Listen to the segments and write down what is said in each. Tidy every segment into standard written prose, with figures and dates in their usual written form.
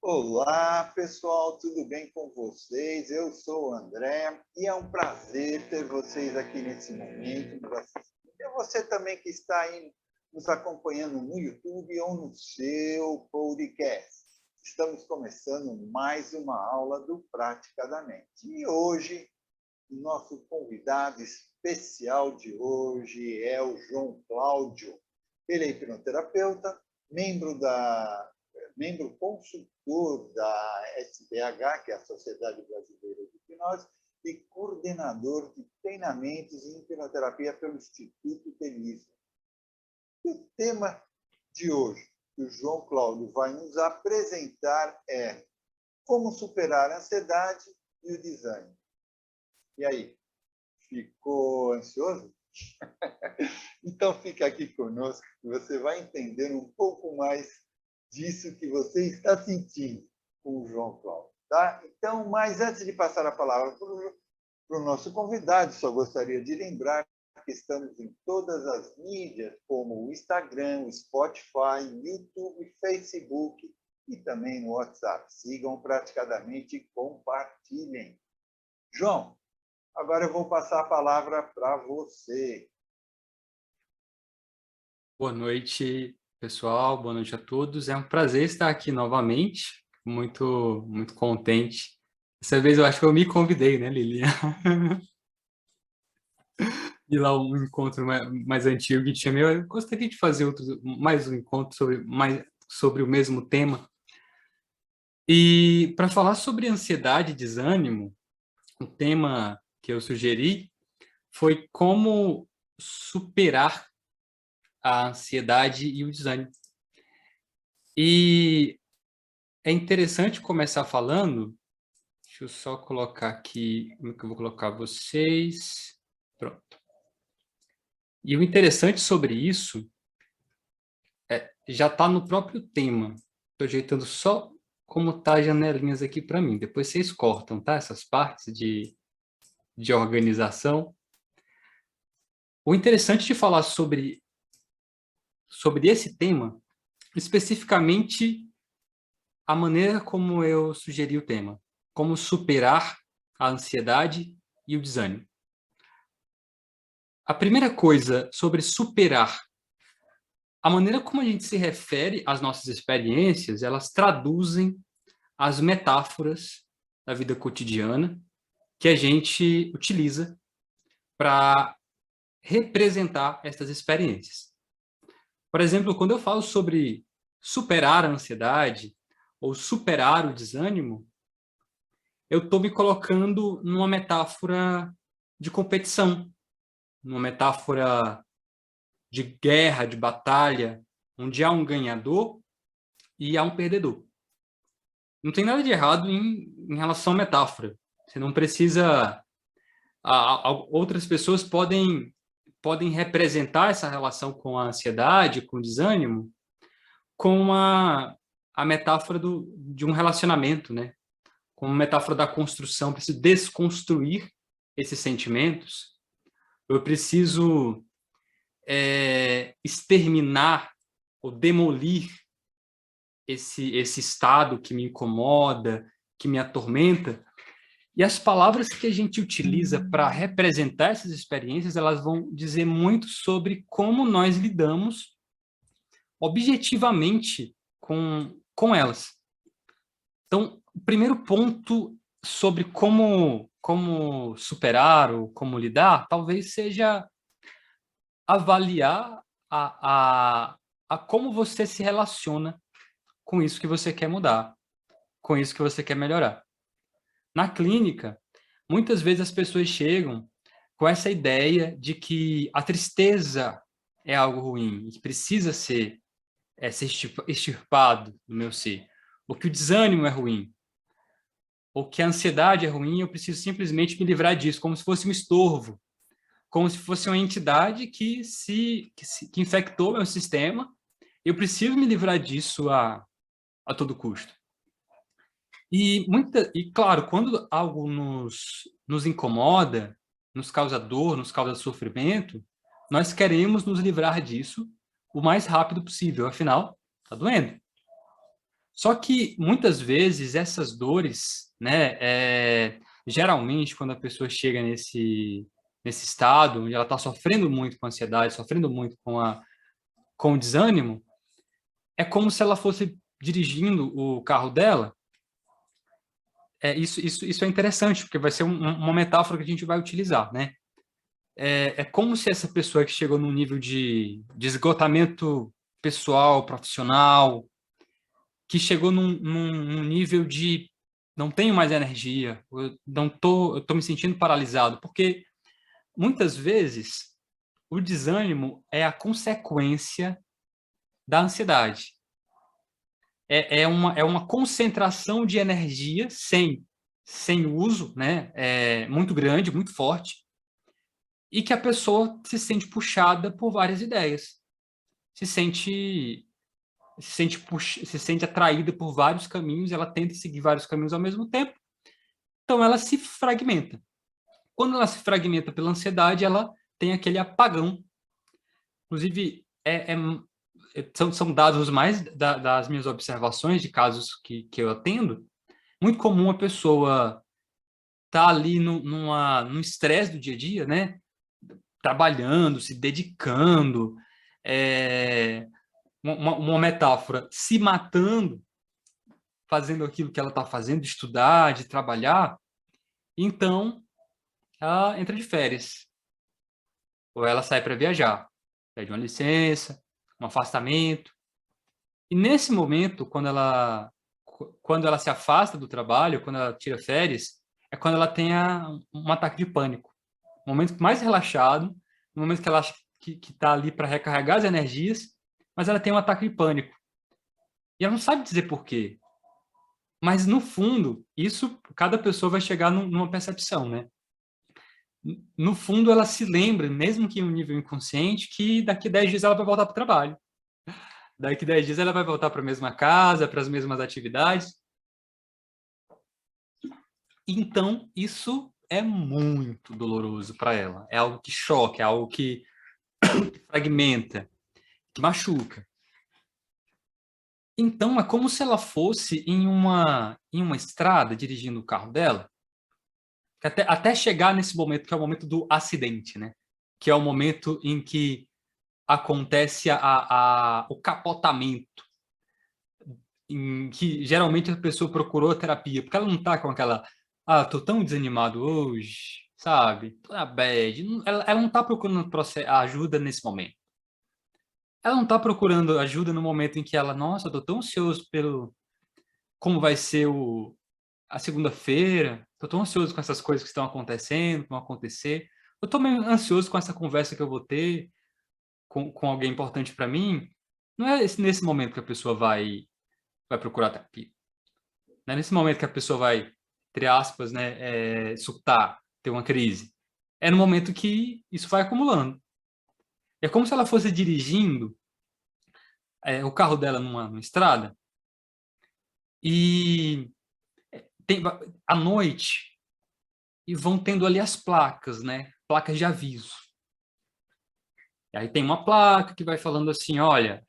Olá, pessoal, tudo bem com vocês? Eu sou o André e é um prazer ter vocês aqui nesse momento nos assistindo. E você também que está aí nos acompanhando no YouTube ou no seu podcast. Estamos começando mais uma aula do Prática da Mente. E hoje, o nosso convidado especial de hoje é o João Cláudio. Ele é hipnoterapeuta, membro consultor da SBH, que é a Sociedade Brasileira de Hipnose, e coordenador de treinamentos em hipnoterapia pelo Instituto Tenismo. E o tema de hoje, que o João Cláudio vai nos apresentar, é como superar a ansiedade e o desânimo. E aí, ficou ansioso? Então fica aqui conosco, que você vai entender um pouco mais disso que você está sentindo com o João Cláudio. Tá? Então, mas antes de passar a palavra para o nosso convidado, só gostaria de lembrar que estamos em todas as mídias, como o Instagram, o Spotify, YouTube, Facebook e também no WhatsApp. Sigam praticadamente e compartilhem. João, agora eu vou passar a palavra para você. Boa noite, pessoal. Boa noite a todos. É um prazer estar aqui novamente. Muito contente. Dessa vez eu acho que eu me convidei, né, Lilian? E lá um encontro mais antigo que tinha meu. Eu gostaria de fazer mais um encontro sobre o mesmo tema. E para falar sobre ansiedade e desânimo, o tema que eu sugeri foi como superar a ansiedade e o desânimo. E é interessante começar falando. Deixa eu só colocar aqui como é que eu vou colocar vocês. Pronto. E o interessante sobre isso já está no próprio tema. Estou ajeitando só como tá as janelinhas aqui para mim. Depois vocês cortam, tá? Essas partes de organização. O interessante de falar sobre esse tema, especificamente a maneira como eu sugeri o tema. Como superar a ansiedade e o desânimo. A primeira coisa sobre superar, a maneira como a gente se refere às nossas experiências, elas traduzem as metáforas da vida cotidiana que a gente utiliza para representar essas experiências. Por exemplo, quando eu falo sobre superar a ansiedade ou superar o desânimo, eu estou me colocando numa metáfora de competição, numa metáfora de guerra, de batalha, onde há um ganhador e há um perdedor. Não tem nada de errado em relação à metáfora. Você não precisa... outras pessoas podem representar essa relação com a ansiedade, com o desânimo, com a metáfora de um relacionamento, né? Com a metáfora da construção. Eu preciso desconstruir esses sentimentos. Eu preciso exterminar ou demolir esse estado que me incomoda, que me atormenta. E as palavras que a gente utiliza para representar essas experiências, elas vão dizer muito sobre como nós lidamos objetivamente com elas. Então, o primeiro ponto sobre como superar ou como lidar, talvez seja avaliar a como você se relaciona com isso que você quer mudar, com isso que você quer melhorar. Na clínica, muitas vezes as pessoas chegam com essa ideia de que a tristeza é algo ruim, que precisa ser extirpado do meu ser, ou que o desânimo é ruim, ou que a ansiedade é ruim, eu preciso simplesmente me livrar disso, como se fosse um estorvo, como se fosse uma entidade que infectou meu sistema, eu preciso me livrar disso a todo custo. E claro, quando algo nos incomoda, nos causa dor, nos causa sofrimento, nós queremos nos livrar disso o mais rápido possível, afinal, está doendo. Só que, muitas vezes, essas dores, né, geralmente, quando a pessoa chega nesse estado, onde ela está sofrendo muito com a ansiedade, sofrendo muito com o desânimo, é como se ela fosse dirigindo o carro dela. Isso é interessante, porque vai ser uma metáfora que a gente vai utilizar, né? É como se essa pessoa que chegou num nível de esgotamento pessoal, profissional, que chegou num nível de não tenho mais energia, eu tô me sentindo paralisado, porque muitas vezes o desânimo é a consequência da ansiedade. É uma concentração de energia sem uso, né? Muito grande, muito forte, e que a pessoa se sente puxada por várias ideias, se sente se sente atraída por vários caminhos, ela tenta seguir vários caminhos ao mesmo tempo, então ela se fragmenta. Quando ela se fragmenta pela ansiedade, ela tem aquele apagão. Inclusive, são dados mais das minhas observações de casos que eu atendo. Muito comum a pessoa estar ali num estresse do dia a dia, né? Trabalhando, se dedicando, uma metáfora, se matando, fazendo aquilo que ela está fazendo, de estudar, de trabalhar, então ela entra de férias, ou ela sai para viajar, pede uma licença, um afastamento, e nesse momento, quando ela se afasta do trabalho, quando ela tira férias, é quando ela tem um ataque de pânico. O momento mais relaxado, no momento que ela acha que está ali para recarregar as energias, mas ela tem um ataque de pânico. E ela não sabe dizer por quê. Mas, no fundo, isso, cada pessoa vai chegar numa percepção, né? No fundo, ela se lembra, mesmo que em um nível inconsciente, que daqui 10 dias ela vai voltar para o trabalho. Daqui 10 dias ela vai voltar para a mesma casa, para as mesmas atividades. Então, isso é muito doloroso para ela. É algo que choca, é algo que fragmenta, que machuca. Então, é como se ela fosse em uma estrada, dirigindo o carro dela, até chegar nesse momento, que é o momento do acidente, né? Que é o momento em que acontece o capotamento, em que geralmente a pessoa procurou a terapia, porque ela não está com aquela, tô tão desanimado hoje, sabe? Tô na bad. Ela não está procurando a ajuda nesse momento. Ela não está procurando ajuda no momento em que ela, nossa, eu tô tão ansioso pelo como vai ser a segunda-feira, tô tão ansioso com essas coisas que estão acontecendo, que vão acontecer. Eu tô meio ansioso com essa conversa que eu vou ter com alguém importante para mim. Não é nesse momento que a pessoa vai procurar terapia. Não é nesse momento que a pessoa vai, entre aspas, né, surtar, ter uma crise. É no momento que isso vai acumulando. É como se ela fosse dirigindo o carro dela numa estrada e tem à noite e vão tendo ali as placas, né? Placas de aviso. E aí tem uma placa que vai falando assim, olha,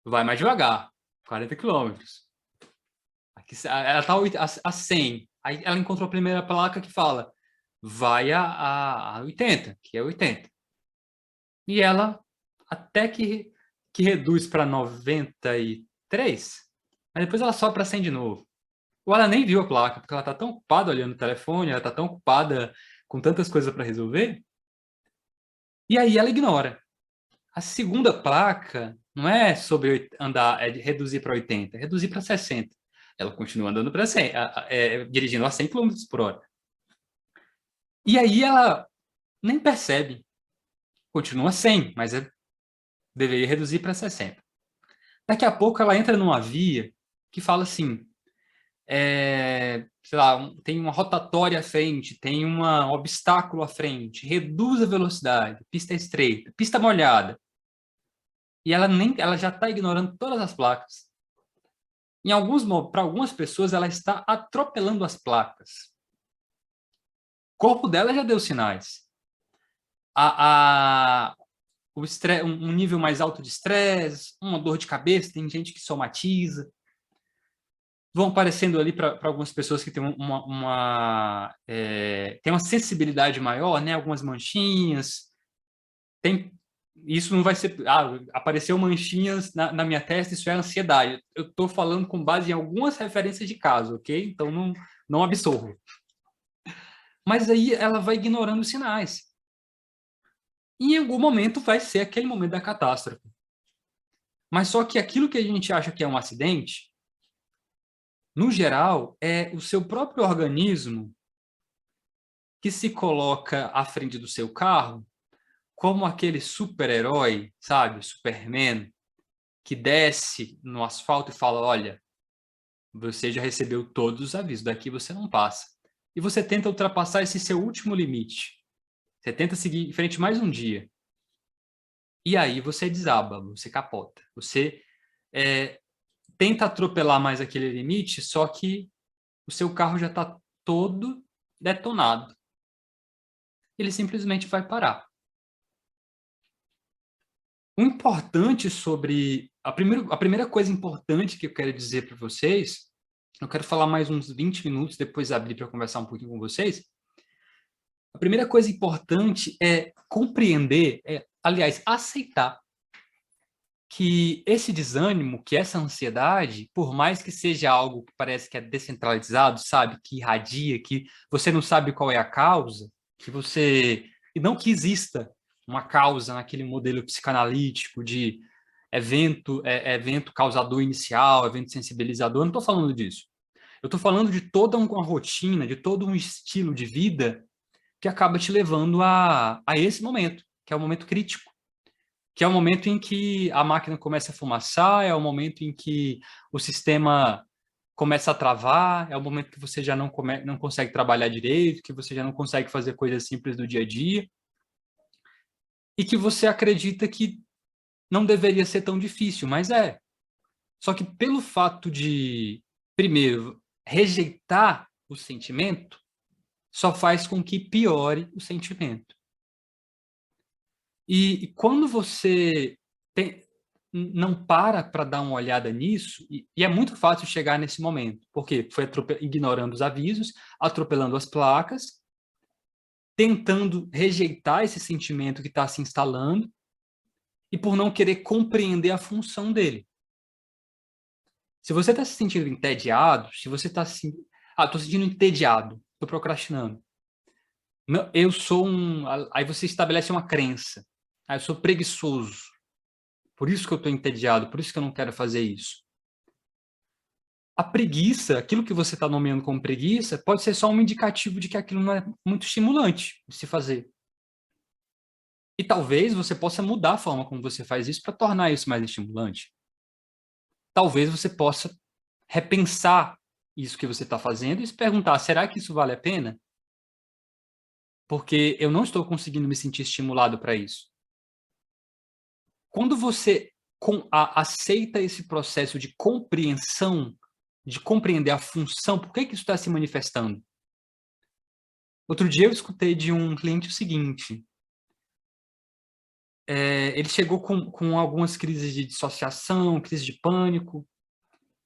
vai mais devagar, 40 quilômetros. Ela está a 100. Aí ela encontrou a primeira placa que fala, vai a 80, que é 80. E ela até que reduz para 93, mas depois ela sobe para 100 de novo. Ou ela nem viu a placa, porque ela está tão ocupada olhando o telefone, ela está tão ocupada com tantas coisas para resolver, e aí ela ignora. A segunda placa não é sobre andar, é de reduzir para 80, é reduzir para 60. Ela continua andando para 100, dirigindo a 100 km por hora. E aí ela nem percebe. Continua 100, mas deveria reduzir para 60. Daqui a pouco ela entra numa via que fala assim, sei lá, tem uma rotatória à frente, tem um obstáculo à frente, reduz a velocidade, pista estreita, pista molhada. E ela já está ignorando todas as placas. Para algumas pessoas, ela está atropelando as placas. O corpo dela já deu sinais. um nível mais alto de estresse, uma dor de cabeça, tem gente que somatiza. Vão aparecendo ali para algumas pessoas que têm tem uma sensibilidade maior, né? Algumas manchinhas. Isso não vai ser... apareceu manchinhas na minha testa, isso é ansiedade. Eu estou falando com base em algumas referências de caso, ok? Então, não absorvo. Mas aí ela vai ignorando os sinais. E em algum momento vai ser aquele momento da catástrofe. Mas só que aquilo que a gente acha que é um acidente, no geral, é o seu próprio organismo que se coloca à frente do seu carro como aquele super-herói, sabe? Superman, que desce no asfalto e fala, olha, você já recebeu todos os avisos, daqui você não passa. E você tenta ultrapassar esse seu último limite. Você tenta seguir em frente mais um dia. E aí você desaba, você capota. Você tenta atropelar mais aquele limite, só que o seu carro já está todo detonado. Ele simplesmente vai parar. O importante sobre... A primeira coisa importante que eu quero dizer para vocês, eu quero falar mais uns 20 minutos, depois abrir para conversar um pouquinho com vocês. A primeira coisa importante é compreender, aliás, aceitar que esse desânimo, que essa ansiedade, por mais que seja algo que parece que é descentralizado, sabe, que irradia, que você não sabe qual é a causa, e não que exista uma causa naquele modelo psicanalítico de evento causador inicial, evento sensibilizador, eu não estou falando disso. Eu estou falando de toda uma rotina, de todo um estilo de vida que acaba te levando a esse momento, que é o momento crítico, que é o momento em que a máquina começa a fumaçar, é o momento em que o sistema começa a travar, é o momento que você já não consegue trabalhar direito, que você já não consegue fazer coisas simples do dia a dia, e que você acredita que não deveria ser tão difícil, mas é. Só que pelo fato de, primeiro, rejeitar o sentimento, só faz com que piore o sentimento. E quando você não para dar uma olhada nisso, e é muito fácil chegar nesse momento, porque foi ignorando os avisos, atropelando as placas, tentando rejeitar esse sentimento que está se instalando, e por não querer compreender a função dele. Se você está se sentindo entediado, se você está se... estou sentindo entediado, estou procrastinando. Não, eu sou um... Aí você estabelece uma crença. Eu sou preguiçoso. Por isso que eu estou entediado, por isso que eu não quero fazer isso. A preguiça, aquilo que você está nomeando como preguiça, pode ser só um indicativo de que aquilo não é muito estimulante de se fazer. E talvez você possa mudar a forma como você faz isso para tornar isso mais estimulante. Talvez você possa repensar isso que você está fazendo e se perguntar, será que isso vale a pena? Porque eu não estou conseguindo me sentir estimulado para isso. Quando você aceita esse processo de compreensão, de compreender a função, por que isso está se manifestando? Outro dia eu escutei de um cliente o seguinte, ele chegou com algumas crises de dissociação, crise de pânico.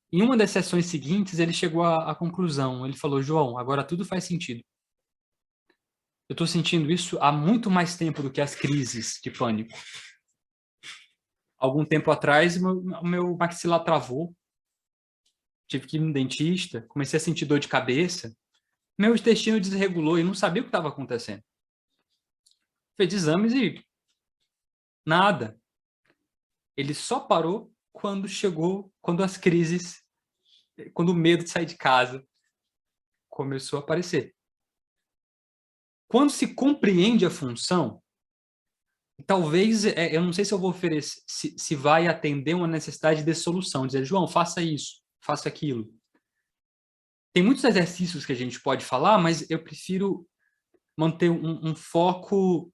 Em uma das sessões seguintes, ele chegou à conclusão, ele falou, João, agora tudo faz sentido. Eu estou sentindo isso há muito mais tempo do que as crises de pânico. Algum tempo atrás, o meu maxilar travou, tive que ir no dentista, comecei a sentir dor de cabeça, meu intestino desregulou e não sabia o que estava acontecendo. Fez exames e nada. Ele só parou quando as crises, quando o medo de sair de casa começou a aparecer. Quando se compreende a função, talvez, eu não sei se eu vou oferecer, se vai atender uma necessidade de solução, dizer, João, faça isso, faça aquilo. Tem muitos exercícios que a gente pode falar, mas eu prefiro manter um foco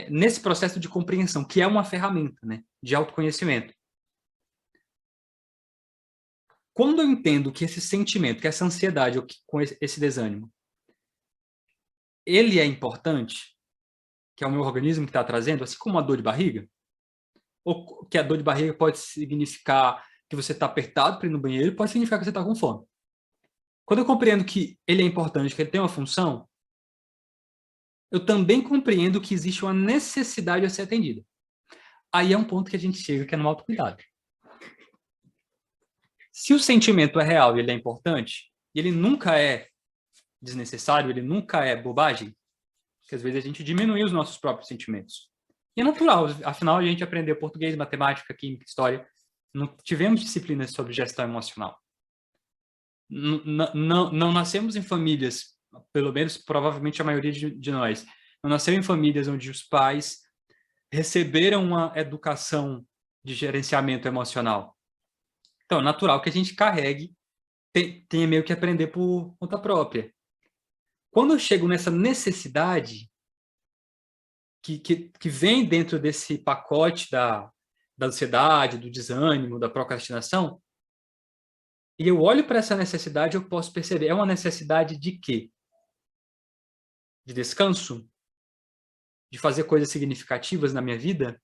nesse processo de compreensão, que é uma ferramenta, né, de autoconhecimento. Quando eu entendo que esse sentimento, que essa ansiedade, com esse desânimo, ele é importante, que é o meu organismo que está trazendo, assim como a dor de barriga, ou que a dor de barriga pode significar que você está apertado para ir no banheiro, pode significar que você está com fome. Quando eu compreendo que ele é importante, que ele tem uma função, eu também compreendo que existe uma necessidade a ser atendida. Aí é um ponto que a gente chega, que é no autocuidado. Se o sentimento é real e ele é importante, e ele nunca é desnecessário, ele nunca é bobagem, porque às vezes a gente diminui os nossos próprios sentimentos. E é natural, afinal a gente aprendeu português, matemática, química, história, não tivemos disciplinas sobre gestão emocional. Não nascemos em famílias, pelo menos provavelmente a maioria de nós, não nasceu em famílias onde os pais receberam uma educação de gerenciamento emocional. Então, é natural que a gente carregue, tenha meio que aprender por conta própria. Quando eu chego nessa necessidade que vem dentro desse pacote da ansiedade, do desânimo, da procrastinação, e eu olho para essa necessidade, eu posso perceber, é uma necessidade de quê? De descanso? De fazer coisas significativas na minha vida?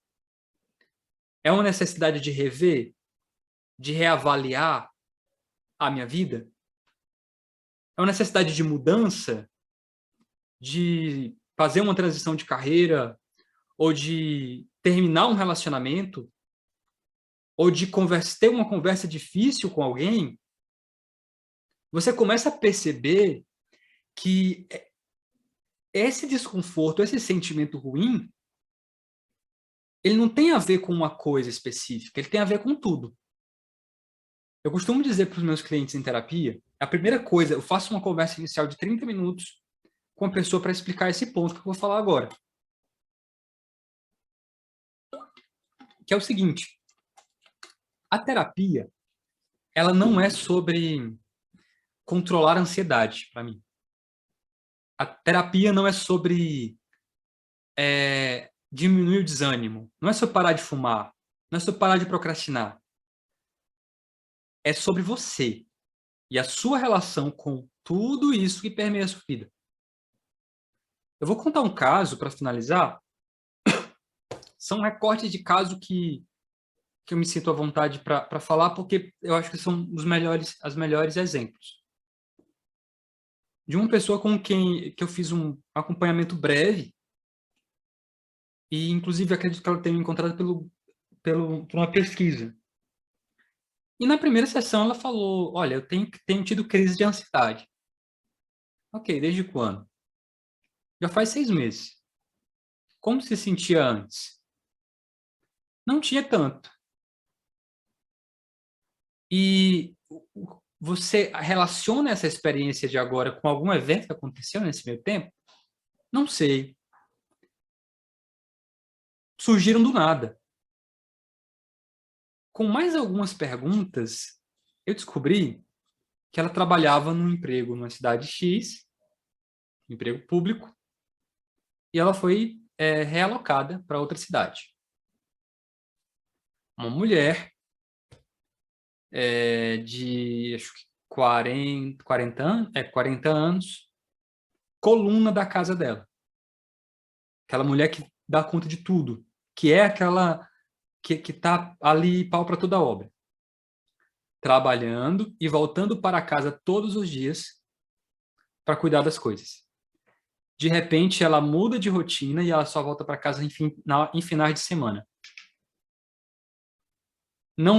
É uma necessidade de rever? De reavaliar a minha vida? É uma necessidade de mudança? De fazer uma transição de carreira? Ou de terminar um relacionamento? Ou de ter uma conversa difícil com alguém? Você começa a perceber que esse desconforto, esse sentimento ruim, ele não tem a ver com uma coisa específica, ele tem a ver com tudo. Eu costumo dizer para os meus clientes em terapia, a primeira coisa, eu faço uma conversa inicial de 30 minutos com a pessoa para explicar esse ponto que eu vou falar agora. Que é o seguinte, a terapia, ela não é sobre controlar a ansiedade, para mim. A terapia não é sobre diminuir o desânimo, não é sobre parar de fumar, não é sobre parar de procrastinar. É sobre você e a sua relação com tudo isso que permeia a sua vida. Eu vou contar um caso para finalizar. São recortes de caso que eu me sinto à vontade para falar, porque eu acho que são os melhores exemplos. De uma pessoa com quem que eu fiz um acompanhamento breve, e inclusive acredito que ela tenha me encontrado por uma pesquisa. E na primeira sessão ela falou, olha, eu tenho tido crise de ansiedade. Ok, desde quando? Já faz 6 meses. Como se sentia antes? Não tinha tanto. E você relaciona essa experiência de agora com algum evento que aconteceu nesse meio tempo? Não sei. Surgiram do nada. Com mais algumas perguntas, eu descobri que ela trabalhava num emprego numa cidade X, emprego público, e ela foi realocada para outra cidade. Uma mulher de acho que 40 anos, coluna da casa dela. Aquela mulher que dá conta de tudo, que é aquela que está ali pau para toda obra. Trabalhando e voltando para casa todos os dias para cuidar das coisas. De repente, ela muda de rotina e ela só volta para casa em finais de semana.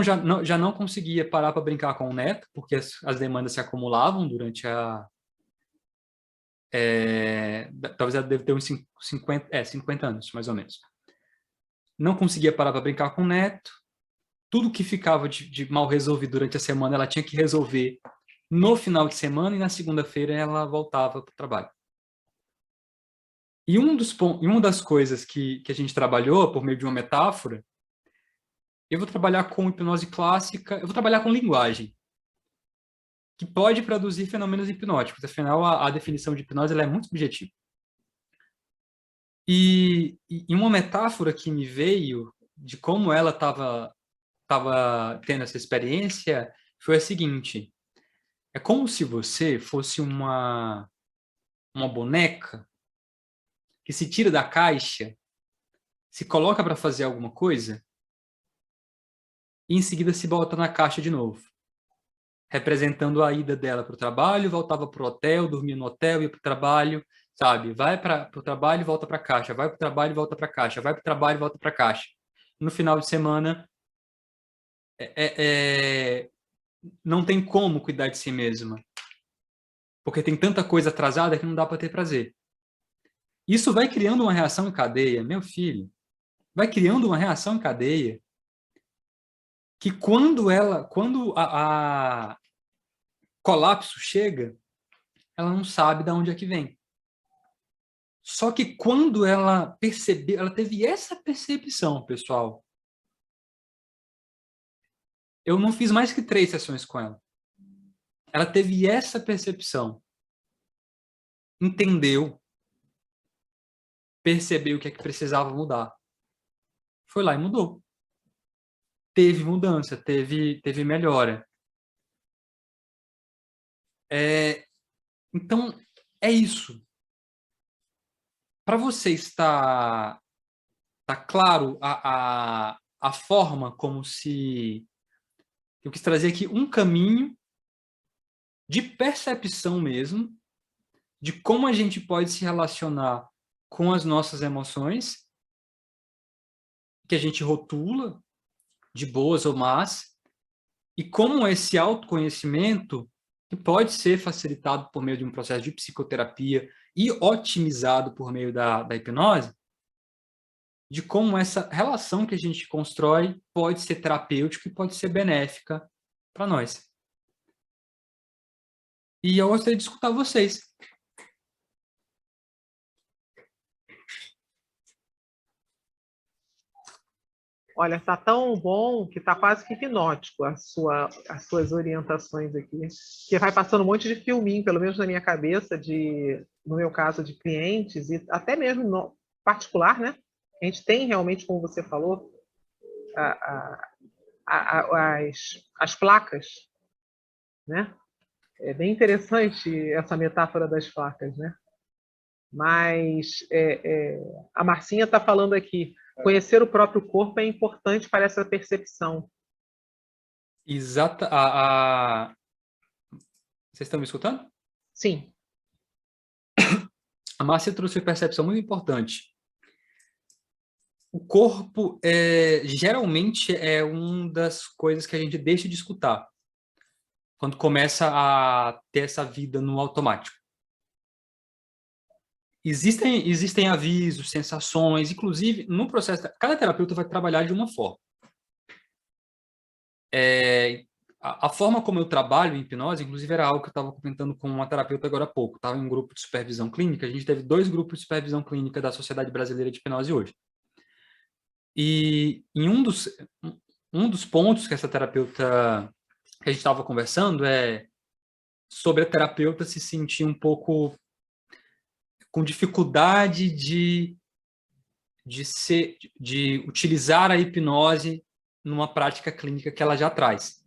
Já não conseguia parar para brincar com o neto, porque as demandas se acumulavam durante talvez ela deve ter uns 50 anos, mais ou menos. Não conseguia parar para brincar com o neto. Tudo que ficava de mal resolvido durante a semana, ela tinha que resolver no final de semana, e na segunda-feira ela voltava para o trabalho. E uma das coisas que a gente trabalhou, por meio de uma metáfora, eu vou trabalhar com hipnose clássica, eu vou trabalhar com linguagem, que pode produzir fenômenos hipnóticos. Afinal, a definição de hipnose ela é muito subjetiva. E uma metáfora que me veio de como ela estava tendo essa experiência foi a seguinte: é como se você fosse uma boneca que se tira da caixa, se coloca para fazer alguma coisa e em seguida se bota na caixa de novo, representando a ida dela para o trabalho, voltava para o hotel, dormia no hotel, ia para o trabalho, sabe? Vai para o trabalho e volta para a caixa, vai para o trabalho e volta para a caixa, vai para o trabalho e volta para a caixa. No final de semana, não tem como cuidar de si mesma, porque tem tanta coisa atrasada que não dá para ter prazer. Isso vai criando uma reação em cadeia, meu filho, vai criando uma reação em cadeia que quando a colapso chega, ela não sabe de onde é que vem. Só que quando ela percebeu, ela teve essa percepção, pessoal. Eu não fiz mais que 3 sessões com ela. Ela teve essa percepção. Entendeu. Percebeu o que é que precisava mudar. Foi lá e mudou. Teve mudança, teve melhora. Então, é isso. Para você estar claro a forma como se... Eu quis trazer aqui um caminho de percepção mesmo, de como a gente pode se relacionar com as nossas emoções, que a gente rotula de boas ou más, e como esse autoconhecimento que pode ser facilitado por meio de um processo de psicoterapia e otimizado por meio da hipnose, de como essa relação que a gente constrói pode ser terapêutica e pode ser benéfica para nós. E eu gostaria de escutar vocês. Olha, está tão bom que está quase que hipnótico as suas orientações aqui, que vai passando um monte de filminho, pelo menos na minha cabeça, no meu caso, de clientes, e até mesmo no particular, né? A gente tem realmente, como você falou, as placas, né? É bem interessante essa metáfora das placas, né? Mas a Marcinha está falando aqui, conhecer o próprio corpo é importante para essa percepção. Exata. Vocês estão me escutando? Sim. A Márcia trouxe uma percepção muito importante. O corpo, geralmente, é uma das coisas que a gente deixa de escutar quando começa a ter essa vida no automático. Existem avisos, sensações, inclusive, no processo... Cada terapeuta vai trabalhar de uma forma. A forma como eu trabalho em hipnose, inclusive, era algo que eu estava comentando com uma terapeuta agora há pouco. Estava em um grupo de supervisão clínica, a gente teve 2 grupos de supervisão clínica da Sociedade Brasileira de Hipnose hoje. E em um dos pontos que essa terapeuta, que a gente estava conversando, é sobre a terapeuta se sentir um pouco com dificuldade de utilizar a hipnose numa prática clínica que ela já traz.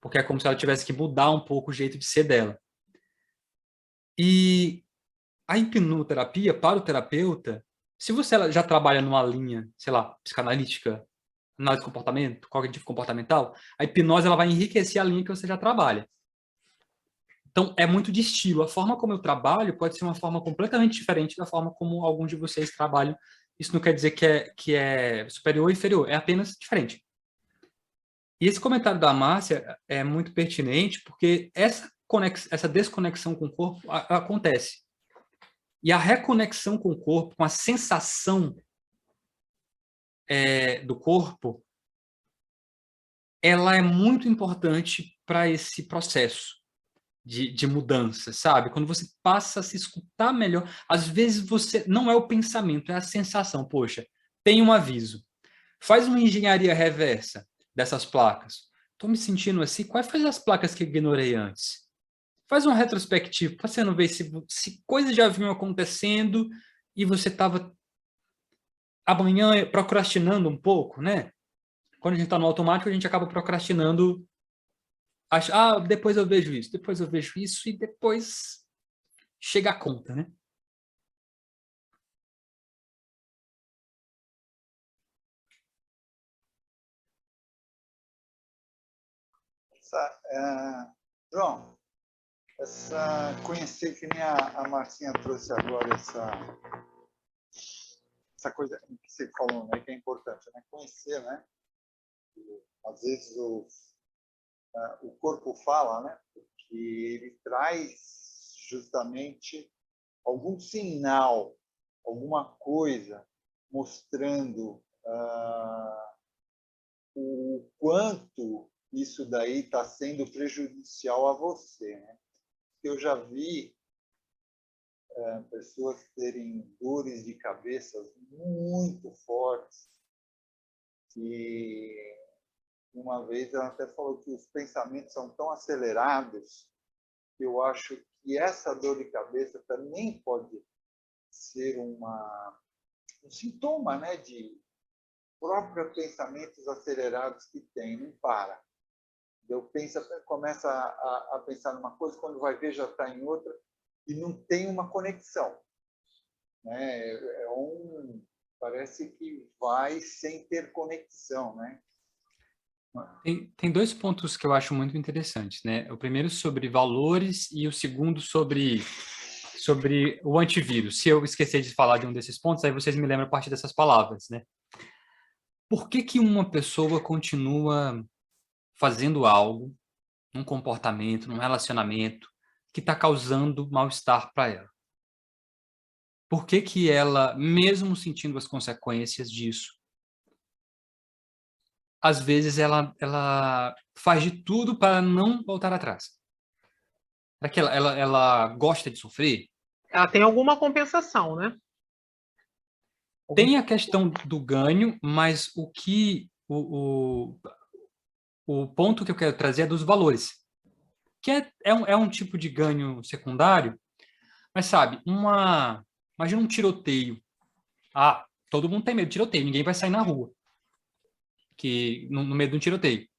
Porque é como se ela tivesse que mudar um pouco o jeito de ser dela. E a hipnoterapia, para o terapeuta, se você já trabalha numa linha, sei lá, psicanalítica, análise de comportamento, cognitivo comportamental, a hipnose ela vai enriquecer a linha que você já trabalha. Então, é muito de estilo. A forma como eu trabalho pode ser uma forma completamente diferente da forma como alguns de vocês trabalham. Isso não quer dizer que é superior ou inferior, é apenas diferente. E esse comentário da Márcia é muito pertinente, porque essa desconexão com o corpo acontece. E a reconexão com o corpo, com a sensação do corpo, ela é muito importante para esse processo de mudança, sabe? Quando você passa a se escutar melhor, às vezes você não é o pensamento, é a sensação. Poxa, tem um aviso. Faz uma engenharia reversa dessas placas. Estou me sentindo assim. Quais foram as placas que eu ignorei antes? Faz uma retrospectiva, para você não ver se coisas já vinham acontecendo e você estava amanhã procrastinando um pouco, né? Quando a gente está no automático, a gente acaba procrastinando. Depois eu vejo isso, e depois chega a conta, né? João, conhecer, que nem a Marcinha trouxe agora, essa coisa que você falou, né, que é importante, né? Conhecer, né? Às vezes o corpo fala, né? Porque ele traz justamente algum sinal, alguma coisa mostrando o quanto isso daí está sendo prejudicial a você, né? Eu já vi pessoas terem dores de cabeça muito fortes e uma vez ela até falou que os pensamentos são tão acelerados que eu acho que essa dor de cabeça também pode ser um sintoma, né, de próprios pensamentos acelerados que tem, não para. Eu começa a pensar numa coisa, quando vai ver já está em outra e não tem uma conexão, né? Parece que vai sem ter conexão, né? Tem dois pontos que eu acho muito interessantes, né? O primeiro sobre valores e o segundo sobre o antivírus. Se eu esquecer de falar de um desses pontos, aí vocês me lembram a partir dessas palavras, né? Por que uma pessoa continua fazendo algo, num comportamento, num relacionamento, que está causando mal-estar para ela? Por que ela, mesmo sentindo as consequências disso, às vezes ela faz de tudo para não voltar atrás? Será que ela gosta de sofrer? Ela tem alguma compensação, né? Tem a questão do ganho, mas o ponto que eu quero trazer é dos valores, que é um tipo de ganho secundário, mas sabe, imagina um tiroteio. Todo mundo tem medo de tiroteio, ninguém vai sair na rua no meio de um tiroteio.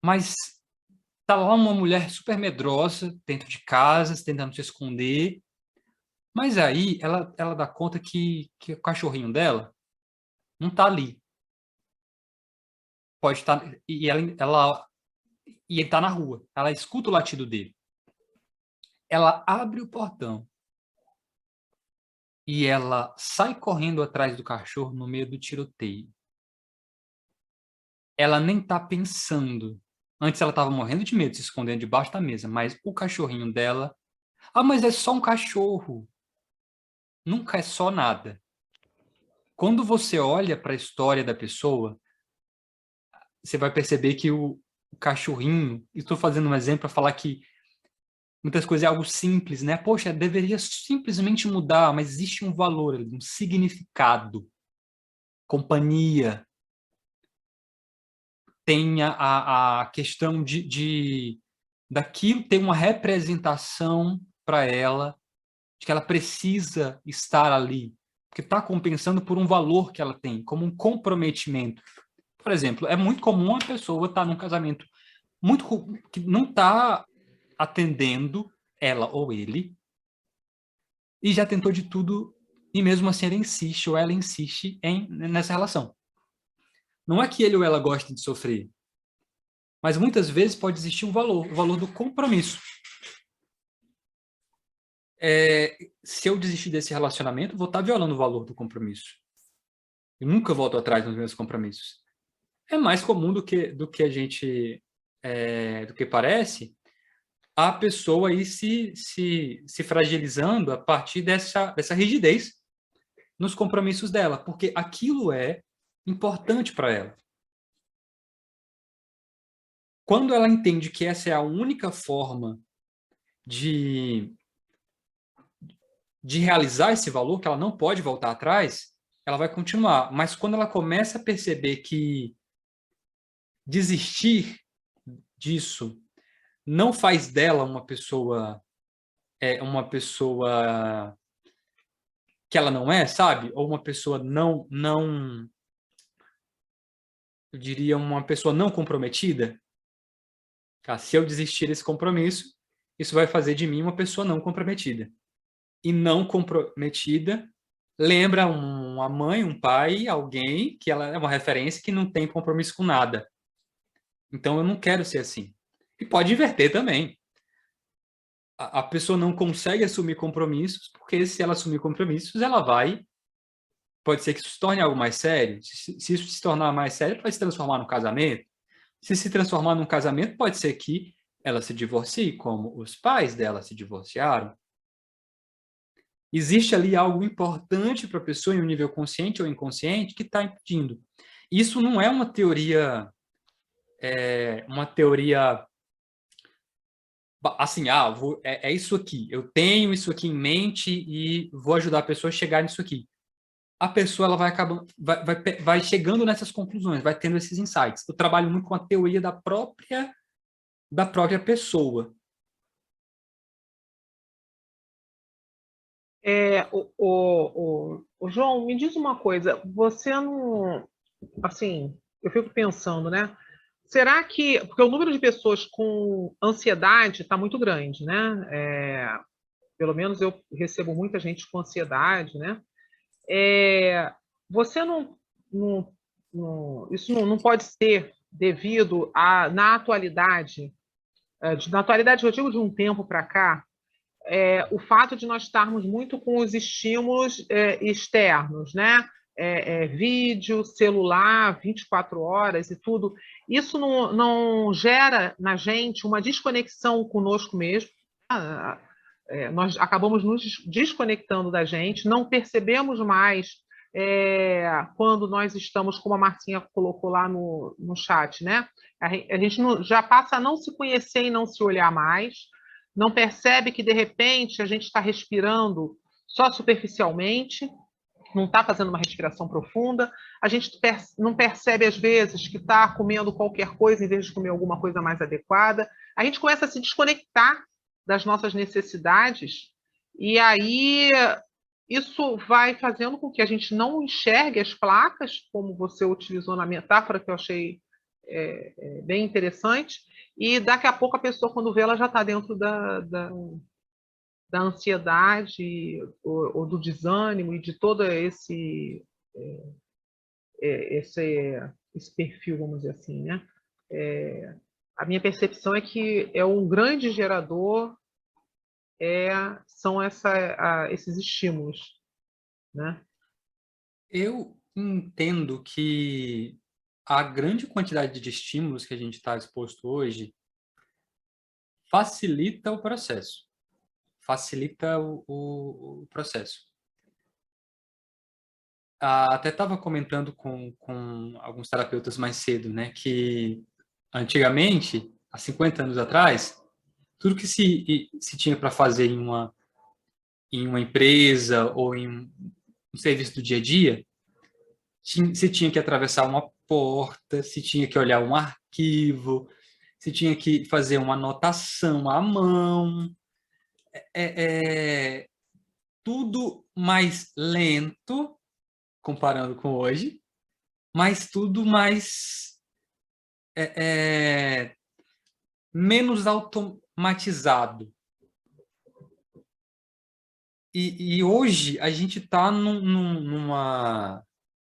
Mas tá lá uma mulher super medrosa dentro de casa, tentando se esconder, mas aí ela dá conta que o cachorrinho dela não tá ali. Pode estar, e ele tá na rua. Ela escuta o latido dele. Ela abre o portão e ela sai correndo atrás do cachorro no meio do tiroteio. Ela nem tá pensando. Antes ela estava morrendo de medo, se escondendo debaixo da mesa, mas o cachorrinho dela... mas é só um cachorro. Nunca é só nada. Quando você olha para a história da pessoa, você vai perceber que o cachorrinho... Estou fazendo um exemplo para falar que muitas coisas é algo simples, né? Poxa, deveria simplesmente mudar, mas existe um valor, um significado, companhia. Tem a questão daquilo ter uma representação para ela, de que ela precisa estar ali, porque está compensando por um valor que ela tem, como um comprometimento. Por exemplo, é muito comum uma pessoa estar num casamento que não está atendendo ela ou ele, e já tentou de tudo, e mesmo assim ele insiste, ou ela insiste nessa relação. Não é que ele ou ela goste de sofrer, mas muitas vezes pode existir o valor do compromisso. Se eu desistir desse relacionamento, vou estar violando o valor do compromisso. Eu nunca volto atrás nos meus compromissos. É mais comum do que a gente... do que parece, a pessoa aí se fragilizando a partir dessa rigidez nos compromissos dela, porque aquilo é importante para ela. Quando ela entende que essa é a única forma de realizar esse valor, que ela não pode voltar atrás, ela vai continuar. Mas quando ela começa a perceber que desistir disso não faz dela uma pessoa que ela não é, sabe? Ou uma pessoa eu diria uma pessoa não comprometida. Se eu desistir desse compromisso, isso vai fazer de mim uma pessoa não comprometida. E não comprometida lembra uma mãe, um pai, alguém que ela é uma referência que não tem compromisso com nada. Então, eu não quero ser assim. E pode inverter também. A pessoa não consegue assumir compromissos, porque se ela assumir compromissos, ela vai... Pode ser que isso se torne algo mais sério. Se isso se tornar mais sério, pode se transformar num casamento. Se transformar num casamento, pode ser que ela se divorcie, como os pais dela se divorciaram. Existe ali algo importante para a pessoa, em um nível consciente ou inconsciente, que está impedindo. Isso não é uma teoria assim, é isso aqui, eu tenho isso aqui em mente e vou ajudar a pessoa a chegar nisso aqui. A pessoa ela vai acabando, vai chegando nessas conclusões, vai tendo esses insights. Eu trabalho muito com a teoria da própria pessoa. João, me diz uma coisa, você não, assim, eu fico pensando, né? Será que, porque o número de pessoas com ansiedade está muito grande, né? Pelo menos eu recebo muita gente com ansiedade, né? Você isso não pode ser devido a, na atualidade, na atualidade eu digo de um tempo para cá, o fato de nós estarmos muito com os estímulos externos, né? Vídeo, celular, 24 horas e tudo, isso não gera na gente uma desconexão conosco mesmo. Nós acabamos nos desconectando da gente, não percebemos mais quando nós estamos, como a Marcinha colocou lá no chat, né? A gente já passa a não se conhecer e não se olhar mais, não percebe que, de repente, a gente está respirando só superficialmente, não está fazendo uma respiração profunda, a gente não percebe, às vezes, que está comendo qualquer coisa em vez de comer alguma coisa mais adequada. A gente começa a se desconectar das nossas necessidades, e aí isso vai fazendo com que a gente não enxergue as placas, como você utilizou na metáfora, que eu achei bem interessante, e daqui a pouco a pessoa, quando vê, ela já está dentro da ansiedade ou do desânimo e de todo esse perfil, vamos dizer assim, né? A minha percepção é que um grande gerador são esses estímulos, né? Eu entendo que a grande quantidade de estímulos que a gente está exposto hoje facilita o processo. Facilita o processo. Até estava comentando com alguns terapeutas mais cedo, né, que antigamente, há 50 anos atrás, tudo que se tinha para fazer em uma empresa ou em um serviço do dia a dia, se tinha que atravessar uma porta, se tinha que olhar um arquivo, se tinha que fazer uma anotação à mão. Tudo mais lento, comparando com hoje, mas tudo mais menos automatizado. E hoje a gente está numa...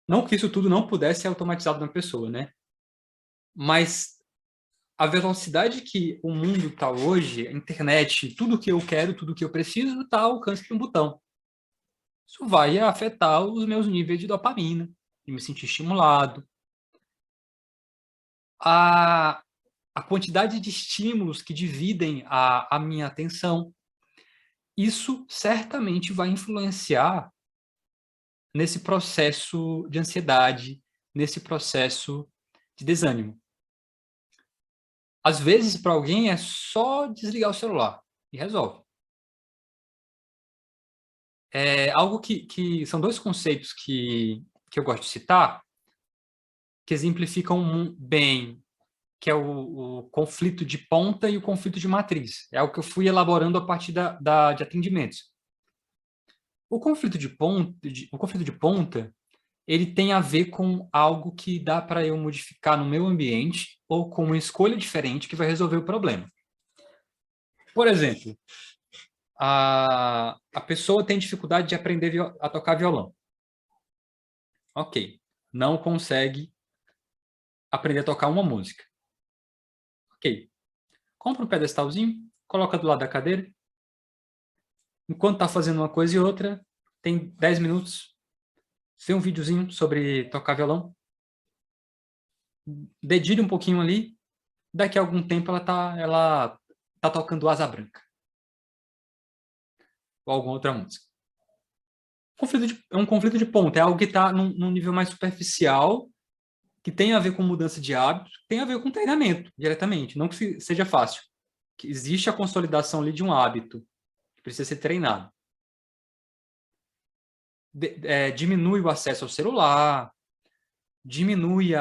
Não que isso tudo não pudesse ser automatizado na pessoa, né? Mas a velocidade que o mundo está hoje, a internet, tudo que eu quero, tudo que eu preciso, está ao alcance de um botão. Isso vai afetar os meus níveis de dopamina, de me sentir estimulado. A quantidade de estímulos que dividem a minha atenção, isso certamente vai influenciar nesse processo de ansiedade, nesse processo de desânimo. Às vezes, para alguém, é só desligar o celular e resolve. Algo que são dois conceitos que eu gosto de citar, que exemplificam bem, que é o conflito de ponta e o conflito de matriz. É algo que eu fui elaborando a partir de atendimentos. O conflito de ponta, ele tem a ver com algo que dá para eu modificar no meu ambiente ou com uma escolha diferente que vai resolver o problema. Por exemplo, a pessoa tem dificuldade de aprender a tocar violão. Ok, não consegue aprender a tocar uma música. Ok. Compra um pedestalzinho, coloca do lado da cadeira. Enquanto está fazendo uma coisa e outra, tem 10 minutos, vê um videozinho sobre tocar violão. Dedilha um pouquinho ali. Daqui a algum tempo ela tá tocando Asa Branca. Ou alguma outra música. É um conflito de ponto. É algo que está num nível mais superficial, que tem a ver com mudança de hábito, tem a ver com treinamento, diretamente. Não que seja fácil. Que existe a consolidação ali de um hábito, que precisa ser treinado. Diminui o acesso ao celular, diminui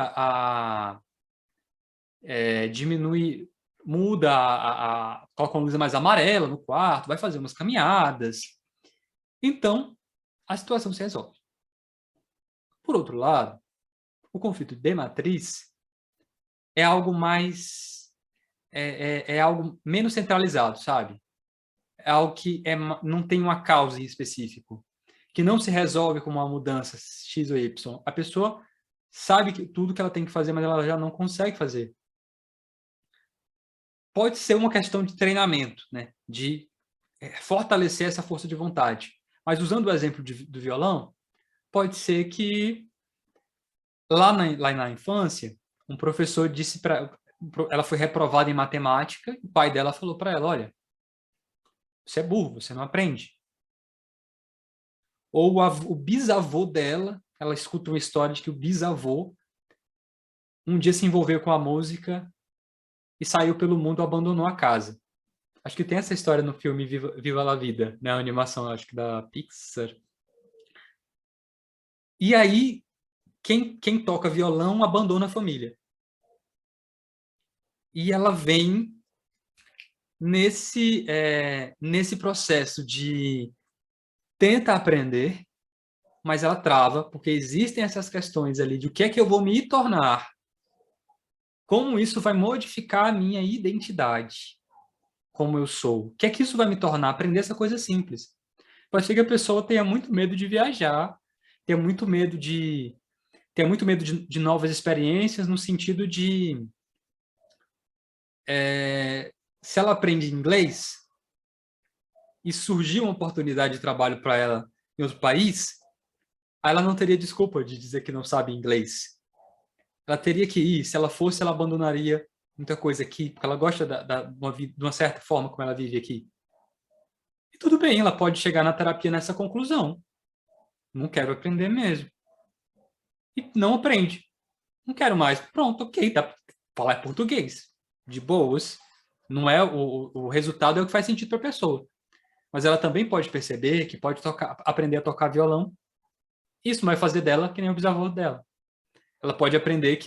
muda coloca uma luz mais amarela no quarto, vai fazer umas caminhadas. Então, a situação se resolve. Por outro lado, o conflito de matriz é algo mais... é algo menos centralizado, sabe? É algo que não tem uma causa em específico, que não se resolve com uma mudança X ou Y. A pessoa sabe tudo que ela tem que fazer, mas ela já não consegue fazer. Pode ser uma questão de treinamento, né? De fortalecer essa força de vontade. Mas usando o exemplo do violão, pode ser que lá na infância, um professor disse para ela foi reprovada em matemática, o pai dela falou para ela, olha, você é burro, você não aprende. Ou o bisavô dela, ela escuta uma história de que o bisavô um dia se envolveu com a música e saiu pelo mundo, abandonou a casa. Acho que tem essa história no filme Viva la Vida, né? A animação, acho que da Pixar. E aí, quem toca violão abandona a família. E ela vem nesse processo de tenta aprender, mas ela trava, porque existem essas questões ali de o que é que eu vou me tornar, como isso vai modificar a minha identidade, como eu sou. O que é que isso vai me tornar? Aprender essa coisa simples. Pode ser que a pessoa tenha muito medo de viajar, tenha muito medo de novas experiências, no sentido de se ela aprende inglês e surgir uma oportunidade de trabalho para ela em outro país, ela não teria desculpa de dizer que não sabe inglês. Ela teria que ir. Se ela fosse, ela abandonaria muita coisa aqui, porque ela gosta de uma certa forma como ela vive aqui. E tudo bem, ela pode chegar na terapia nessa conclusão. Não quero aprender mesmo. E não aprende. Não quero mais. Pronto, ok, dá para falar português. De boas. Não é o resultado é o que faz sentido para a pessoa. Mas ela também pode perceber que pode aprender a tocar violão. Isso não vai fazer dela que nem o bisavô dela. Ela pode aprender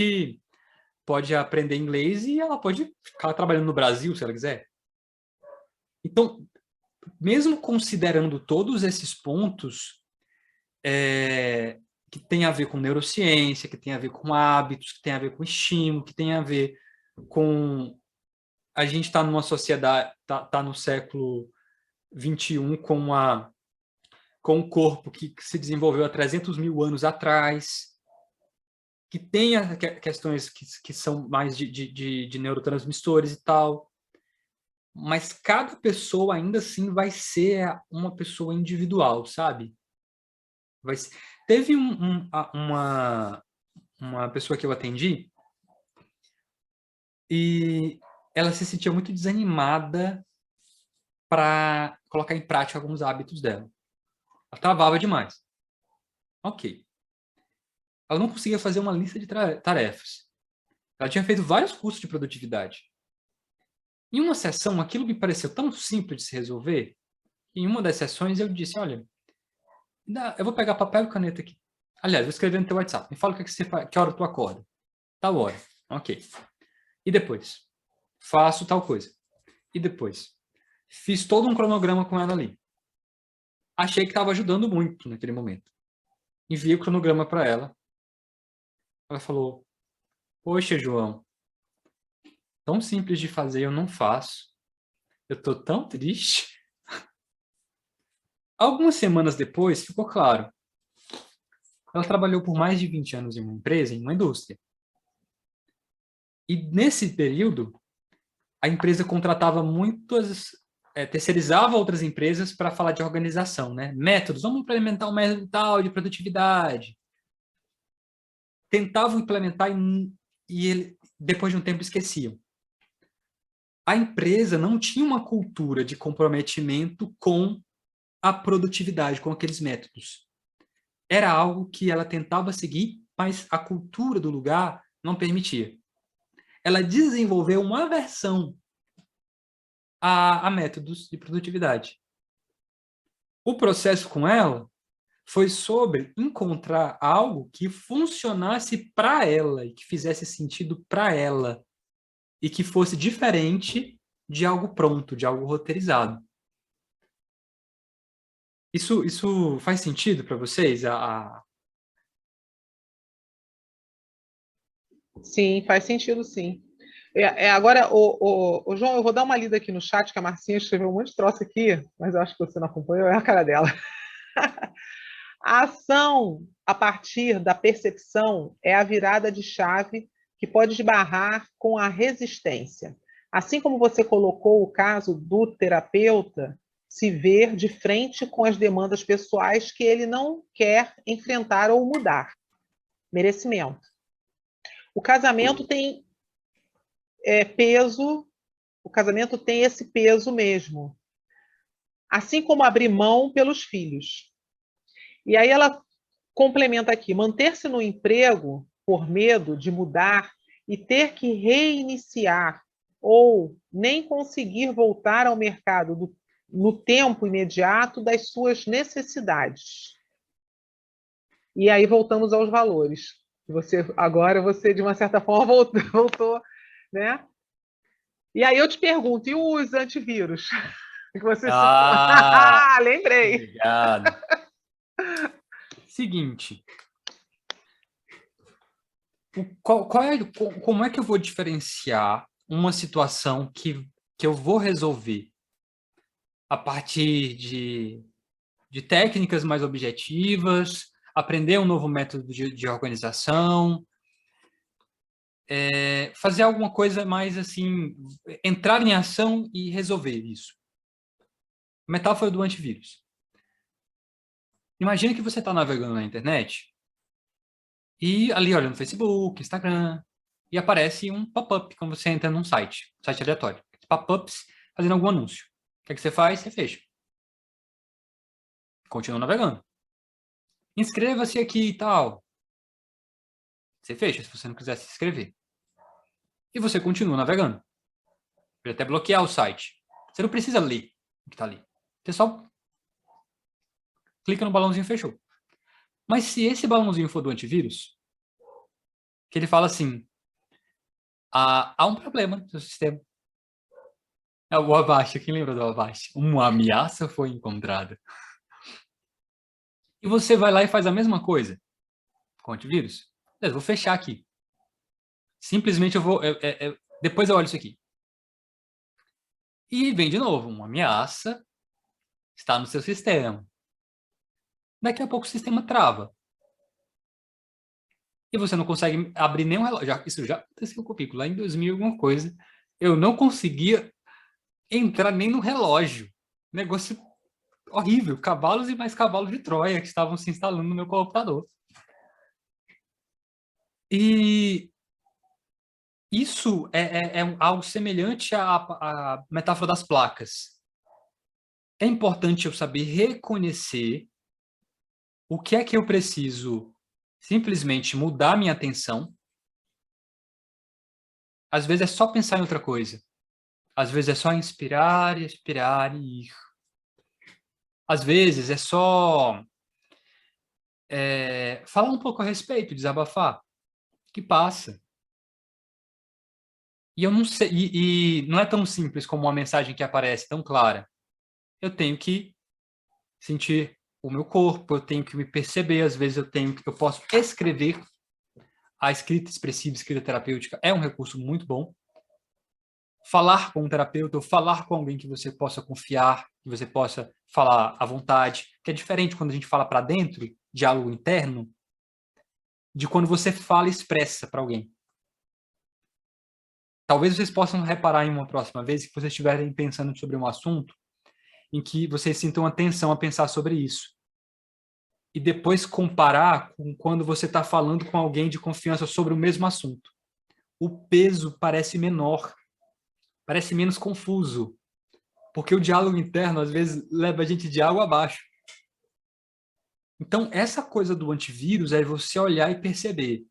inglês e ela pode ficar trabalhando no Brasil, se ela quiser. Então, mesmo considerando todos esses pontos que tem a ver com neurociência, que tem a ver com hábitos, que tem a ver com estímulo, que tem a ver com... A gente está numa sociedade, está no século XXI com um corpo que se desenvolveu há 300 mil anos atrás, que tem questões que são mais de neurotransmissores e tal, mas cada pessoa ainda assim vai ser uma pessoa individual, sabe? Teve uma pessoa que eu atendi e ela se sentia muito desanimada para colocar em prática alguns hábitos dela. Ela travava demais. Ok. Ela não conseguia fazer uma lista de tarefas. Ela tinha feito vários cursos de produtividade. Em uma sessão, aquilo me pareceu tão simples de se resolver. Em uma das sessões, eu disse, olha, eu vou pegar papel e caneta aqui. Aliás, vou escrever no teu WhatsApp. Me fala o que você faz, que hora tu acorda. Tal hora. Ok. E depois? Faço tal coisa. E depois? Fiz todo um cronograma com ela ali. Achei que estava ajudando muito naquele momento. Enviei o cronograma para ela. Ela falou, poxa, João, tão simples de fazer, eu não faço. Eu estou tão triste. Algumas semanas depois, ficou claro. Ela trabalhou por mais de 20 anos em uma empresa, em uma indústria. E nesse período, a empresa contratava terceirizava outras empresas para falar de organização, né? Métodos, vamos implementar um método tal de produtividade. Tentavam implementar depois de um tempo esqueciam. A empresa não tinha uma cultura de comprometimento com a produtividade, com aqueles métodos. Era algo que ela tentava seguir, mas a cultura do lugar não permitia. Ela desenvolveu uma aversão a métodos de produtividade. O processo com ela foi sobre encontrar algo que funcionasse para ela e que fizesse sentido para ela e que fosse diferente de algo pronto, de algo roteirizado. Isso faz sentido para vocês? Sim, faz sentido, sim. Agora, João, eu vou dar uma lida aqui no chat, que a Marcinha escreveu um monte de troço aqui, mas eu acho que você não acompanhou, é a cara dela. A ação a partir da percepção é a virada de chave que pode esbarrar com a resistência. Assim como você colocou o caso do terapeuta se ver de frente com as demandas pessoais que ele não quer enfrentar ou mudar. Merecimento. O casamento tem peso, o casamento tem esse peso mesmo. Assim como abrir mão pelos filhos. E aí ela complementa aqui, manter-se no emprego por medo de mudar e ter que reiniciar ou nem conseguir voltar ao mercado no tempo imediato das suas necessidades. E aí voltamos aos valores. Agora você, de uma certa forma, voltou, né? E aí eu te pergunto, e os antivírus? Que você citou? Lembrei. Obrigado. Seguinte. Como é que eu vou diferenciar uma situação que eu vou resolver a partir de técnicas mais objetivas, aprender um novo método de organização, fazer alguma coisa mais assim, entrar em ação e resolver isso. Metáfora do antivírus. Imagina que você está navegando na internet e ali olha no Facebook, Instagram, e aparece um pop-up quando você entra num site aleatório. Pop-ups fazendo algum anúncio. O que é que você faz? Você fecha. Continua navegando. Inscreva-se aqui e tal. Você fecha se você não quiser se inscrever. E você continua navegando. Pode até bloquear o site. Você não precisa ler o que está ali. Você só clica no balãozinho e fechou. Mas se esse balãozinho for do antivírus, que ele fala assim, há um problema no seu sistema. É o Avast, quem lembra do Avast? Uma ameaça foi encontrada. E você vai lá e faz a mesma coisa com o antivírus. Beleza, vou fechar aqui. Simplesmente eu vou... depois eu olho isso aqui. E vem de novo, uma ameaça está no seu sistema. Daqui a pouco o sistema trava. E você não consegue abrir nenhum relógio. Isso já aconteceu comigo, lá em 2000 alguma coisa. Eu não conseguia entrar nem no relógio. Negócio horrível. Cavalos e mais cavalos de Troia que estavam se instalando no meu computador. E isso é algo semelhante à metáfora das placas. É importante eu saber reconhecer o que é que eu preciso simplesmente mudar minha atenção. Às vezes é só pensar em outra coisa. Às vezes é só inspirar, expirar e ir. Às vezes é só falar um pouco a respeito, desabafar. Que passa. E eu não sei, e não é tão simples como uma mensagem que aparece tão clara. Eu tenho que sentir o meu corpo, eu tenho que me perceber, às vezes eu posso escrever. A escrita expressiva, escrita terapêutica é um recurso muito bom. Falar com um terapeuta ou falar com alguém que você possa confiar, que você possa falar à vontade, que é diferente quando a gente fala para dentro, diálogo interno, de quando você fala e expressa para alguém. talvez vocês possam reparar em uma próxima vez que vocês estiverem pensando sobre um assunto em que vocês sintam atenção a pensar sobre isso. E depois comparar com quando você está falando com alguém de confiança sobre o mesmo assunto. O peso parece menor, parece menos confuso, porque o diálogo interno, às vezes, leva a gente de água abaixo. Então, essa coisa do antivírus é você olhar e perceber.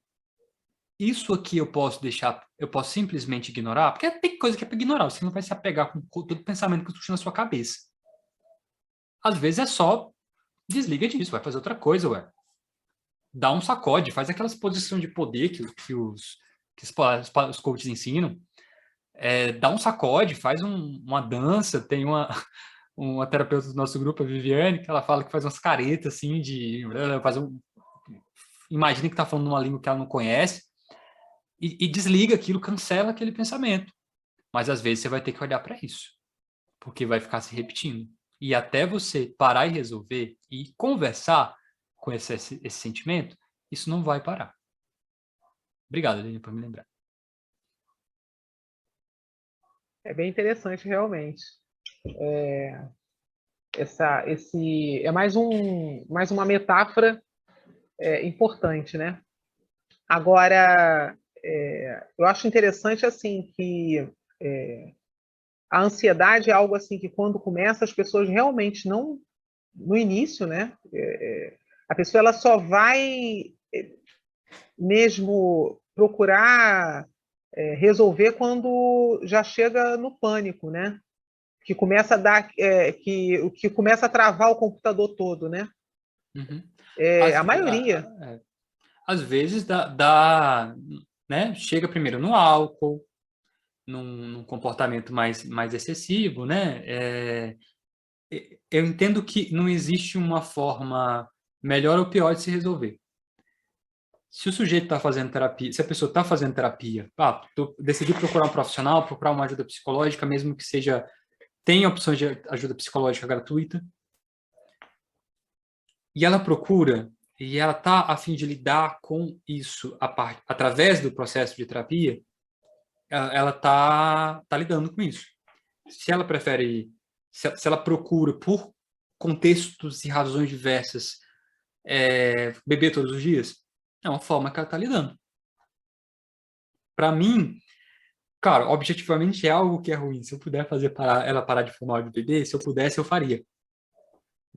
Isso aqui eu posso deixar, eu posso simplesmente ignorar, porque tem coisa que é para ignorar, você não vai se apegar com todo pensamento que surge na sua cabeça. Às vezes é só desliga disso, vai fazer outra coisa, ué. Dá um sacode, faz aquelas posições de poder que os coaches ensinam. Dá um sacode, faz uma dança. Tem uma terapeuta do nosso grupo, a Viviane, que ela fala que faz umas caretas assim imagina que está falando uma língua que ela não conhece e desliga aquilo, cancela aquele pensamento. Mas às vezes você vai ter que olhar para isso, porque vai ficar se repetindo. E até você parar e resolver e conversar com esse sentimento, isso não vai parar. Obrigado, Aline, por me lembrar. É bem interessante, realmente. É mais uma metáfora importante, né? Agora, eu acho interessante assim que a ansiedade é algo assim que quando começa as pessoas realmente não, no início, né? A pessoa ela só vai mesmo procurar resolver quando já chega no pânico, né? Que começa a dar, que começa a travar o computador todo, né? Uhum. A maioria. Às vezes né? Chega primeiro no álcool, num comportamento mais excessivo, né? Eu entendo que não existe uma forma melhor ou pior de se resolver. Se o sujeito está fazendo terapia, se a pessoa está fazendo terapia, decidi procurar um profissional, procurar uma ajuda psicológica, mesmo que tenha opções de ajuda psicológica gratuita, e ela procura, e ela está a fim de lidar com isso através do processo de terapia, ela está lidando com isso. Se ela prefere, se ela procura por contextos e razões diversas beber todos os dias, é uma forma que ela está lidando. Para mim, claro, objetivamente é algo que é ruim. Se eu puder fazer ela parar de fumar ou de beber, se eu pudesse, eu faria.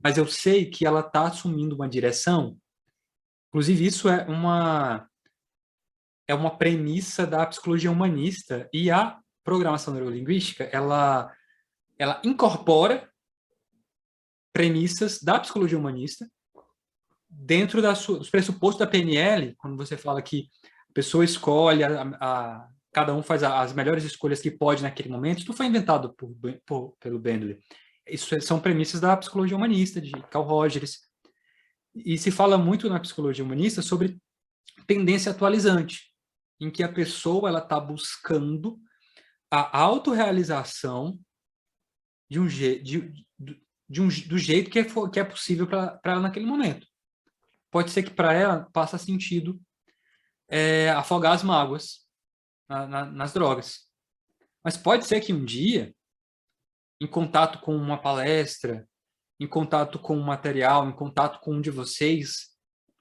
Mas eu sei que ela está assumindo uma direção. Inclusive, isso é uma premissa da psicologia humanista, e a programação neurolinguística, ela incorpora premissas da psicologia humanista dentro dos pressupostos da PNL, quando você fala que a pessoa escolhe, cada um faz as melhores escolhas que pode naquele momento. Isso não foi inventado pelo Bandler. Isso são premissas da psicologia humanista, de Carl Rogers. E se fala muito na psicologia humanista sobre tendência atualizante, em que a pessoa está buscando a autorrealização do jeito que é possível para ela naquele momento. Pode ser que para ela faça sentido afogar as mágoas nas drogas. Mas pode ser que um dia, em contato com uma palestra, em contato com um material, em contato com um de vocês,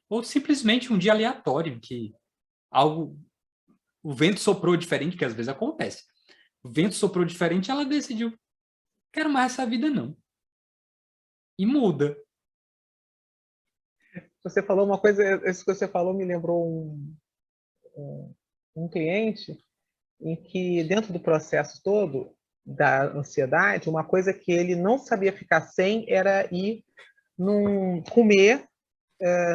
ou simplesmente um dia aleatório, em que o vento soprou diferente, que às vezes acontece. O vento soprou diferente, ela decidiu, quero mais essa vida não. E muda. Você falou uma coisa, isso que você falou me lembrou um cliente em que, dentro do processo todo da ansiedade, uma coisa que ele não sabia ficar sem era ir comer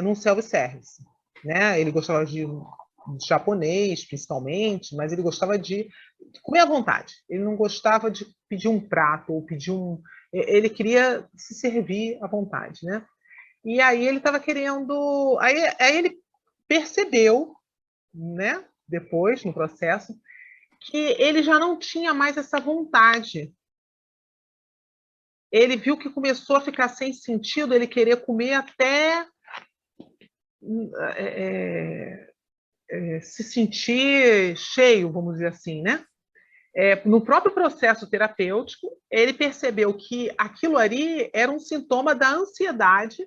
num self-service. Né? Ele gostava de japonês, principalmente, mas ele gostava de comer à vontade. Ele não gostava de pedir um prato ou pedir ele queria se servir à vontade, né? E aí ele estava querendo... Aí ele percebeu, né, depois, no processo, que ele já não tinha mais essa vontade. Ele viu que começou a ficar sem sentido, ele querer comer até se sentir cheio, vamos dizer assim, né? no próprio processo terapêutico, ele percebeu que aquilo ali era um sintoma da ansiedade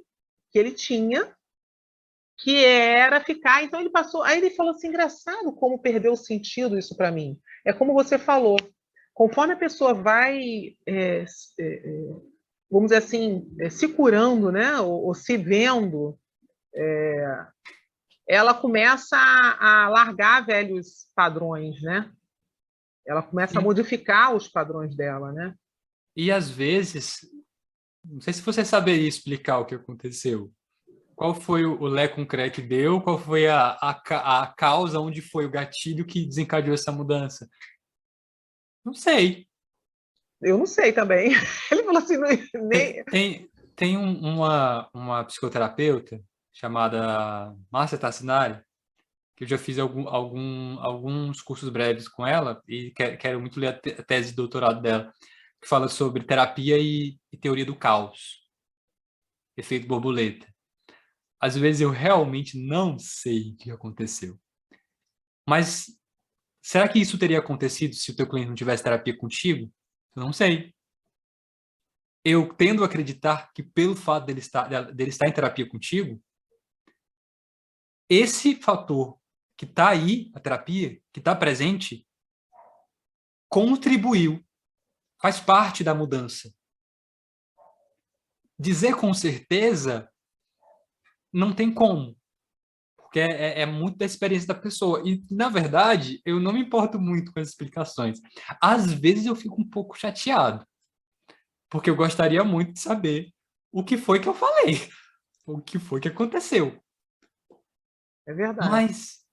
que ele tinha, que era ficar. Então ele passou. Aí ele falou assim: engraçado como perdeu o sentido isso para mim. É como você falou, conforme a pessoa vai, vamos dizer assim, se curando, né, ou se vendo, ela começa a largar velhos padrões, né? Ela começa a Sim. modificar os padrões dela, né? E às vezes, não sei se você saberia explicar o que aconteceu. Qual foi o Lé com Cré que deu? Qual foi a causa, onde foi o gatilho que desencadeou essa mudança? Não sei. Eu não sei também. Ele falou assim, Tem, nem... tem, tem uma psicoterapeuta chamada Márcia Tassinari, que eu já fiz alguns cursos breves com ela e quero muito ler a tese de doutorado dela, que fala sobre terapia e teoria do caos, efeito borboleta. Às vezes eu realmente não sei o que aconteceu. Mas será que isso teria acontecido se o teu cliente não tivesse terapia contigo? Eu não sei. Eu tendo a acreditar que pelo fato dele estar em terapia contigo, esse fator que está aí, a terapia, que está presente, contribuiu, faz parte da mudança. Dizer com certeza não tem como, porque é muito da experiência da pessoa. E, na verdade, eu não me importo muito com as explicações. Às vezes eu fico um pouco chateado, porque eu gostaria muito de saber o que foi que eu falei, o que foi que aconteceu. É verdade. Mas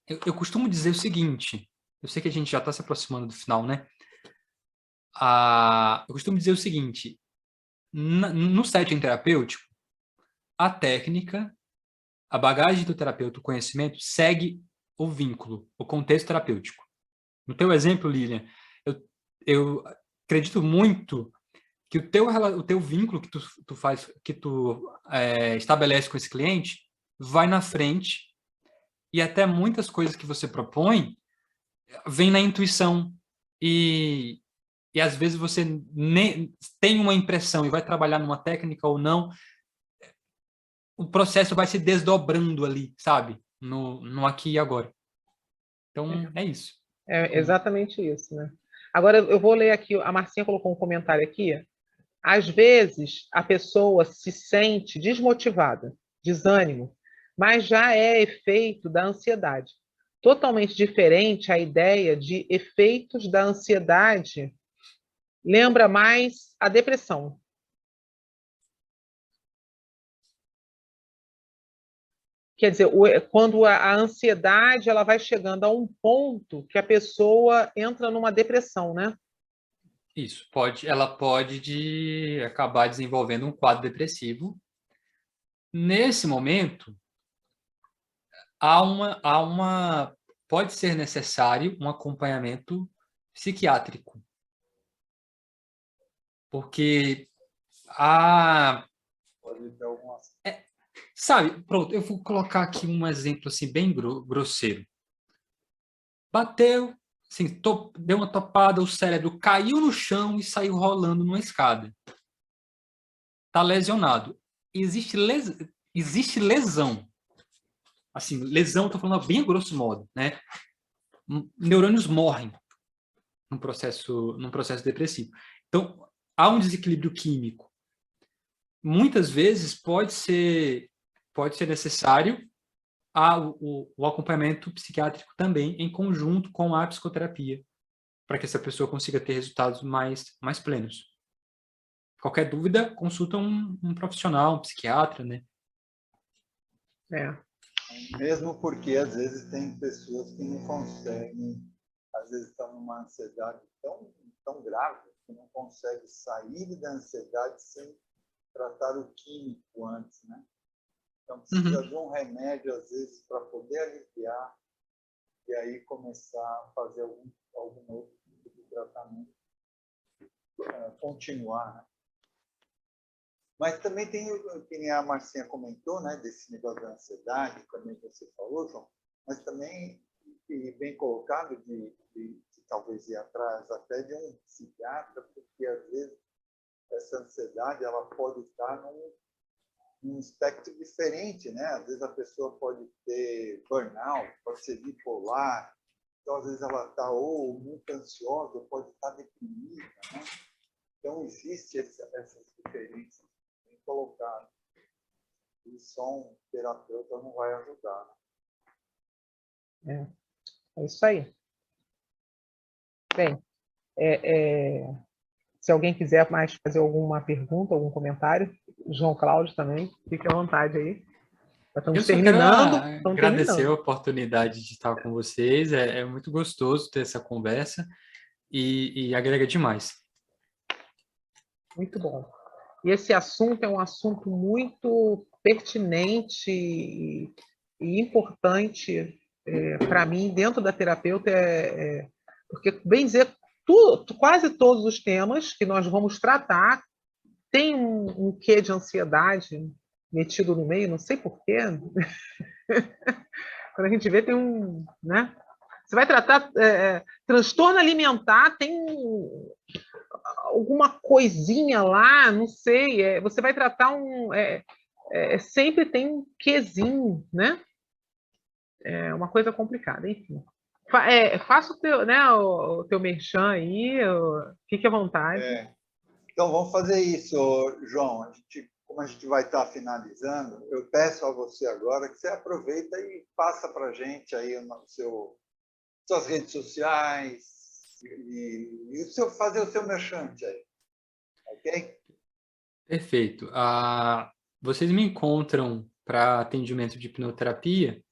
eu costumo dizer o seguinte, eu sei que a gente já está se aproximando do final, né? Eu costumo dizer o seguinte, no setting terapêutico, a técnica, a bagagem do terapeuta, o conhecimento, segue o vínculo, o contexto terapêutico. No teu exemplo, Lilian, eu acredito muito que o teu vínculo que tu faz, que tu estabelece com esse cliente, vai na frente e até muitas coisas que você propõe vem na intuição e às vezes você nem tem uma impressão e vai trabalhar numa técnica ou não, o processo vai se desdobrando ali, sabe? No aqui e agora. Então, é isso. É exatamente isso, né? Agora, eu vou ler aqui, a Marcinha colocou um comentário aqui. Às vezes, a pessoa se sente desmotivada, desânimo, mas já é efeito da ansiedade. Totalmente diferente a ideia de efeitos da ansiedade, lembra mais a depressão. Quer dizer, quando a ansiedade ela vai chegando a um ponto que a pessoa entra numa depressão, né? Isso, ela pode acabar desenvolvendo um quadro depressivo. Nesse momento, pode ser necessário um acompanhamento psiquiátrico, porque Pode ter algumas. sabe, pronto, eu vou colocar aqui um exemplo assim bem grosseiro. Bateu, assim, deu uma topada, o cérebro caiu no chão e saiu rolando numa escada. Tá lesionado. Existe lesão. Assim, lesão, estou falando bem a grosso modo, né? Neurônios morrem num processo depressivo. Então, há um desequilíbrio químico. Muitas vezes pode ser necessário o acompanhamento psiquiátrico também em conjunto com a psicoterapia, para que essa pessoa consiga ter resultados mais plenos. Qualquer dúvida, consulta um profissional, um psiquiatra, né? É. Mesmo porque, às vezes, tem pessoas que não conseguem, às vezes estão numa ansiedade tão grave, que não conseguem sair da ansiedade sem tratar o químico antes, né? Então, precisa de um remédio, às vezes, para poder aliviar e aí começar a fazer algum outro tipo de tratamento, continuar, né? Mas também tem, que a Marcinha comentou, né, desse negócio da ansiedade, também você falou, João, mas também e bem colocado de talvez ir atrás até de um psiquiatra, porque às vezes essa ansiedade ela pode estar num espectro diferente, né? Às vezes a pessoa pode ter burnout, pode ser bipolar, então às vezes ela está ou muito ansiosa, ou pode estar deprimida, né? Então existe essas diferenças bem colocadas. E só um terapeuta não vai ajudar. É isso aí. Bem, se alguém quiser mais fazer alguma pergunta, algum comentário, João Cláudio também, fique à vontade aí. Já Eu estamos só quero terminando. agradecer a oportunidade de estar com vocês. É muito gostoso ter essa conversa e agrega demais. Muito bom. E esse assunto é um assunto muito pertinente e importante para mim, dentro da terapeuta, porque, bem dizer, quase todos os temas que nós vamos tratar tem um quê de ansiedade metido no meio, não sei porquê. Quando a gente vê, tem um... né? Você vai tratar transtorno alimentar, tem alguma coisinha lá, não sei. Você vai tratar sempre tem um quezinho, né? É uma coisa complicada, enfim. Faça o teu merchan aí, fique à vontade. Então, vamos fazer isso, João. Como a gente vai estar finalizando, eu peço a você agora que você aproveita e passa para a gente aí suas redes sociais e fazer o seu merchan aí. Ok? Perfeito. Vocês me encontram para atendimento de hipnoterapia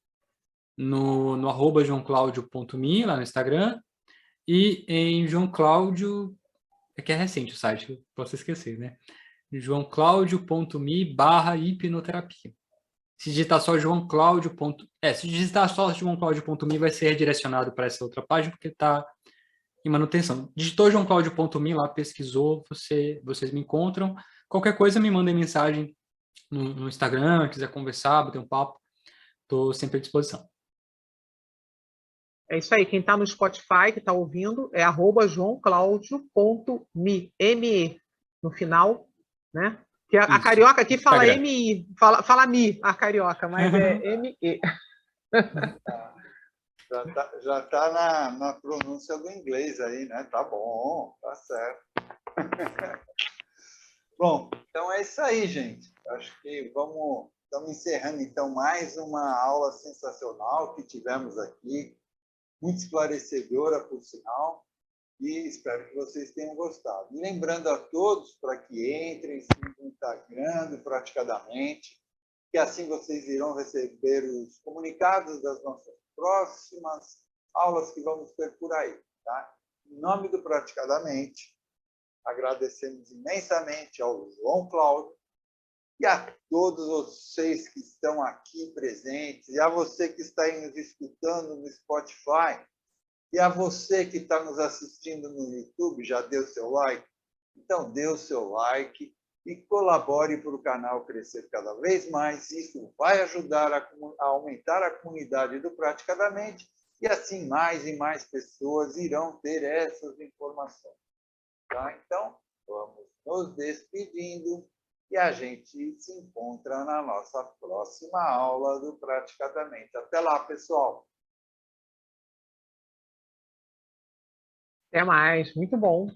no @joaoclaudio.me, lá no Instagram, e em João Cláudio, que é recente o site, posso esquecer, né? joaoclaudio.me/hipnoterapia. Se digitar só joaoclaudio.me vai ser redirecionado para essa outra página, porque está em manutenção. Digitou joaoclaudio.me lá, pesquisou, vocês me encontram. Qualquer coisa, me mandem mensagem no Instagram, quiser conversar, bater um papo, estou sempre à disposição. É isso aí. Quem está no Spotify, que está ouvindo, é @joaoclaudio.me, M-E, no final, né? Que a carioca aqui fala M-I, fala mi, a carioca, mas é M-E. Já tá na pronúncia do inglês aí, né? Tá bom, tá certo. Bom, então é isso aí, gente. Acho que estamos encerrando então mais uma aula sensacional que tivemos aqui, muito esclarecedora, por sinal, e espero que vocês tenham gostado. E lembrando a todos para que entrem, se integrando praticadamente, que assim vocês irão receber os comunicados das nossas próximas aulas que vamos ter por aí. Tá? Em nome do Praticadamente, agradecemos imensamente ao João Cláudio e a todos vocês que estão aqui presentes, e a você que está aí nos escutando no Spotify, e a você que está nos assistindo no YouTube, já deu seu like? Então, dê o seu like e colabore para o canal crescer cada vez mais. Isso vai ajudar a aumentar a comunidade do Praticadamente e assim mais e mais pessoas irão ter essas informações. Tá? Então, vamos nos despedindo e a gente se encontra na nossa próxima aula do Praticadamente. Até lá, pessoal! Até mais, muito bom.